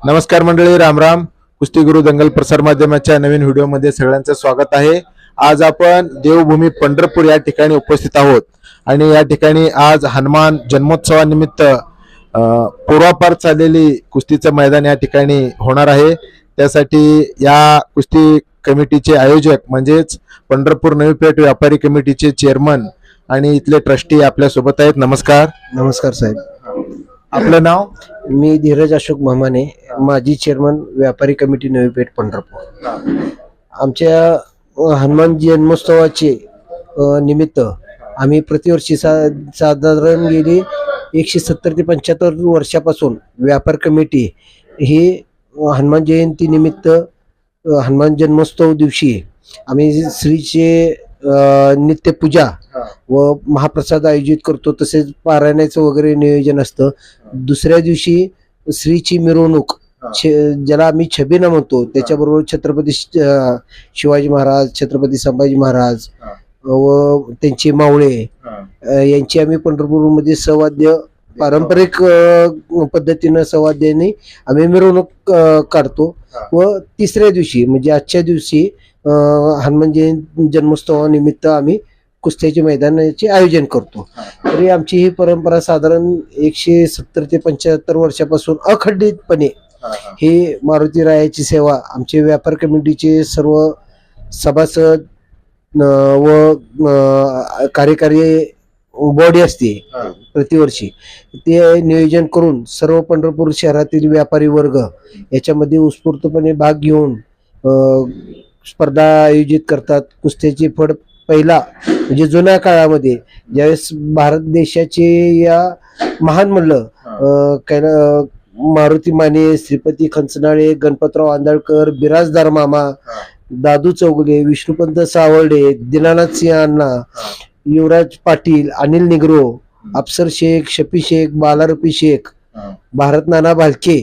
नमस्कार मंडळी, रामराम. कुस्ती गुरु दंगल प्रसार माध्यमाच्या नवीन व्हिडिओमध्ये सगळ्यांचं स्वागत आहे. आज आपण देवभूमी पंढरपूर या ठिकाणी उपस्थित आहोत आणि या ठिकाणी आज हनुमान जन्मोत्सवानिमित्त पूर्वापार चाललेली कुस्तीचं मैदान या ठिकाणी होणार आहे. त्यासाठी या कुस्ती कमिटीचे आयोजक म्हणजेच पंढरपूर नवी पेठ व्यापारी कमिटीचे चेअरमन आणि इथले ट्रस्टी आपल्या सोबत आहेत. नमस्कार. नमस्कार साहेब. आपलं नाव? मी धीरज अशोक मामाने, माजी चेअरमन व्यापारी कमिटी नवी पेठ पंढरपूर. आमच्या हनुमान जन्मोत्सवाचे निमित्त आम्ही प्रतिवर्षी साधारण गेली 170 ते 75 वर्षापासून व्यापार कमिटी ही हनुमान जयंती निमित्त हनुमान जन्मोत्सव दिवशी आम्ही श्रीचे नित्यपूजा व महाप्रसाद आयोजित करतो. तसेच पारायणाचं वगैरे नियोजन असतं. दुसऱ्या दिवशी श्रीची मिरवणूक ज्याला आम्ही छबिना म्हणतो, त्याच्याबरोबर छत्रपती शिवाजी महाराज, छत्रपती संभाजी महाराज व त्यांचे मावळे यांची आम्ही पंढरपूरमध्ये सवाद्य पारंपरिक पद्धतीनं सवाद्याने आम्ही मिरवणूक काढतो. व तिसऱ्या दिवशी म्हणजे आजच्या दिवशी हनुमान जन्मोत्सवानिमित्त आम्ही कुस्त्याच्या मैदानाचे आयोजन करतो. तरी आमची ही परंपरा साधारण 170 ते 75 वर्षापासून अखंडितपणे ही मारुती रायाची सेवा आमचे व्यापार कमिटीचे सर्व सभासद व कार्यकारी बॉडी असते प्रतिवर्षी, ते नियोजन करून सर्व पंढरपूर शहरातील व्यापारी वर्ग याच्यामध्ये उत्स्फूर्तपणे भाग घेऊन स्पर्धा आयोजित करतात. कुस्त्याची फड पहिला म्हणजे जुन्या काळामध्ये ज्यावेळेस भारत देशाचे या महान म्हणलं मारुती माने, श्रीपती खंचनाळे, गणपतराव आंदळकर, बिराजदार मामा, दादू चौगुले, विष्णुपंत सावर्डे, दीनानाथ सिंह अण्णा, युवराज पाटील, अनिल निग्रो, अफसर शेख, शफी शेख, बालारुपी शेख, भारत नाना भालके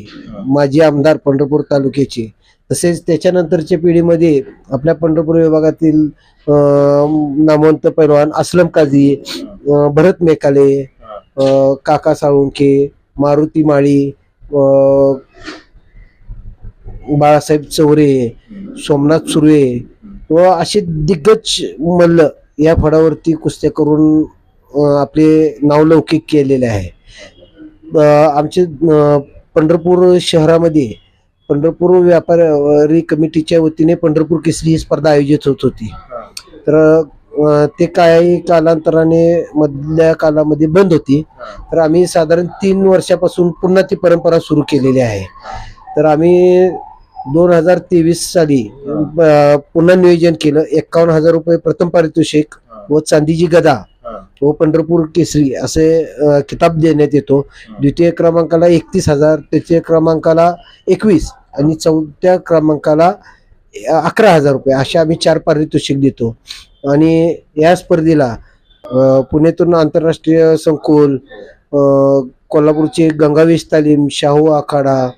माजी आमदार पंढरपूर तालुक्याचे, तसेच त्याच्यानंतरच्या पिढीमध्ये आपल्या पंढरपूर विभागातील नामवंत पैलवान असलम काझी, भरत मेकाले, काका साळुंखे, मारुती माळी, बाळासाहेब चौरे, सोमनाथ सुर्वे व असे दिग्गज मल्ल या फडावरती कुस्त्या करून आपले नावलौकिक केलेले आहे. आमचे पंढरपूर शहरामध्ये पंढरपूर व्यापारी कमिटीच्या वतीने पंढरपूर केसरी ही स्पर्धा आयोजित होत होती. तर ते काही कालांतराने मधल्या कालामध्ये बंद होती. तर आम्ही साधारण 3 वर्षापासून पुन्हा ती परंपरा सुरू केलेली आहे. तर आम्ही 2023 साली पुन्हा नियोजन केलं. 51,000 रुपये प्रथम पारितोषिक व चांदीची गदा व पंढरपूर केसरी असे किताब देण्यात येतो. द्वितीय क्रमांकाला 31,000, तृतीय क्रमांकाला 21 आणि चौथ्या क्रमांकाला 11,000 रुपये अशा आम्ही 4 पारितोषिक देतो. आणि या स्पर्धेला पुण्यातून आंतरराष्ट्रीय संकुल, कोल्हापूरचे गंगावेश तालीम, शाहू आखाडा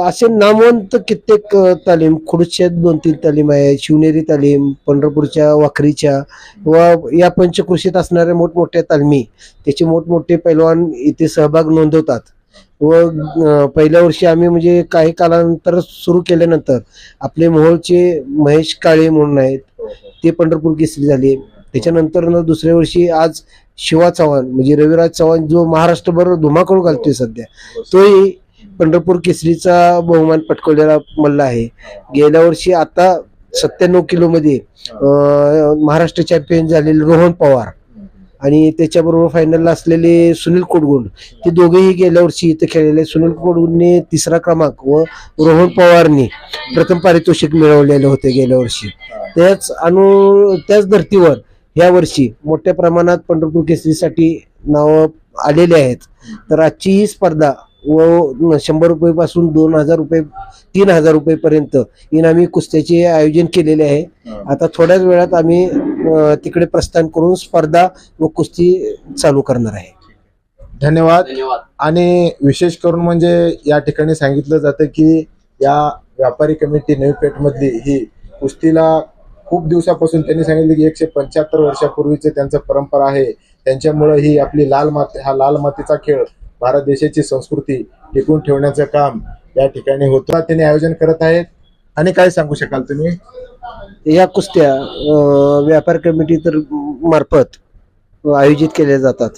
असे नामवंत कित्येक तालीम, खुडच्या 2-3 तालीम आहे, शिवनेरी तालीम, पंढरपूरच्या वाखरीच्या व या पंचकृषीत असणाऱ्या मोठमोठ्या तालमी त्याचे मोठमोठे पैलवान इथे सहभाग नोंदवतात. व पहिल्या वर्षी आम्ही म्हणजे काही कालानंतर सुरू केल्यानंतर आपले मोहोळचे महेश काळे म्हणून आहेत, ते पंढरपूर केसरी झाले. त्याच्यानंतर दुसऱ्या वर्षी आज शिवा चव्हाण म्हणजे रविराज चव्हाण जो महाराष्ट्रभर धुमाकूळ घालतोय सध्या, तोही पंढरपूर केसरीचा बहुमान पटकवलेला मल्ल आहे. गेल्या वर्षी आता 97 किलोमध्ये महाराष्ट्र चॅम्पियन झालेले रोहन पवार आणि त्याच्याबरोबर फायनलला असलेले सुनील कोडगुंड, ते दोघेही गेल्या वर्षी इथे खेळलेले. सुनील कोडगुंडने 3रा क्रमांक व रोहन पवारने प्रथम पारितोषिक मिळवलेले होते गेल्या वर्षी. त्याच धर्तीवर या वर्षी मोठ्या प्रमाणात पंढरपूर केसरीसाठी नाव आलेले आहेत. तर आजची ही स्पर्धा व 100 रुपये पासून 2,000 रुपये 3,000 रुपये पर्यंत इनामी कुस्त्याचे आयोजन केलेले आहे. आता थोड्याच वेळात आम्ही तिकडे प्रस्थान करून स्पर्धा व कुस्ती चालू करणार आहे. धन्यवाद. आणि विशेष करून म्हणजे या ठिकाणी सांगितलं जातं की या व्यापारी कमिटी नवी पेठ मधली ही कुस्तीला खूप दिवसापासून त्यांनी सांगितलं की 175 वर्षापूर्वीचे त्यांचं परंपरा आहे. त्यांच्यामुळे ही आपली लाल माती, हा लाल मातीचा खेळ भारत देशाची संस्कृती टिकून ठेवण्याचं काम या ठिकाणी होतो त्यांनी आयोजन करत आहेत. आणि काय सांगू शकाल तुम्ही? या कुस्त्या व्यापार कमिटी तर मार्फत आयोजित केल्या जातात.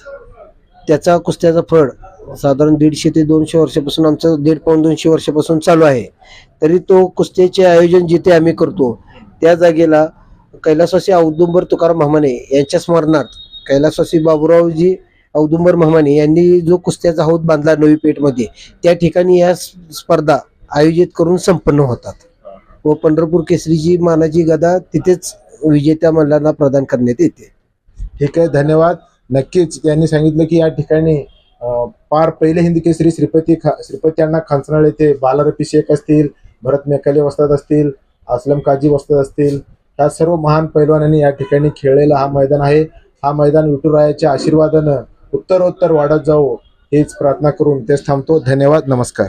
त्याचा कुस्त्याचं फळ साधारण 150 ते 200 वर्षापासून, आमचं 1.5 पाऊण 200 वर्षापासून चालू आहे. तरी तो कुस्त्याचे आयोजन जिथे आम्ही करतो त्या जागेला कैलासवासी औदुंबर तुकाराम महामाने यांच्या स्मरणार्थ कैलासवासी बाबूरावजी औदुंबर महामाने यांनी जो कुस्त्याचा हौद बांधला नवी पेठमध्ये, त्या ठिकाणी या स्पर्धा आयोजित करून संपन्न होतात व पंढरपूर केसरीची मानाची गदा तिथेच विजेत्या मल्लांना प्रदान करण्यात येते. ठीक आहे, धन्यवाद. नक्कीच त्यांनी सांगितलं की या ठिकाणी पार पहिले हिंद केसरी श्रीपती अण्णा खांचनाळ येथे बालारपी शेख असतील, भरत मेकाले वस्ताद असतील, असलम काजी वस्ताद असतील, ह्या सर्व महान पैलवानांनी या ठिकाणी खेळलेला हा मैदान आहे. हा मैदान विठुरायाच्या आशीर्वादानं उत्तरोत्तर वाढत जावो हीच प्रार्थना करून तेच थांबतो. धन्यवाद, नमस्कार.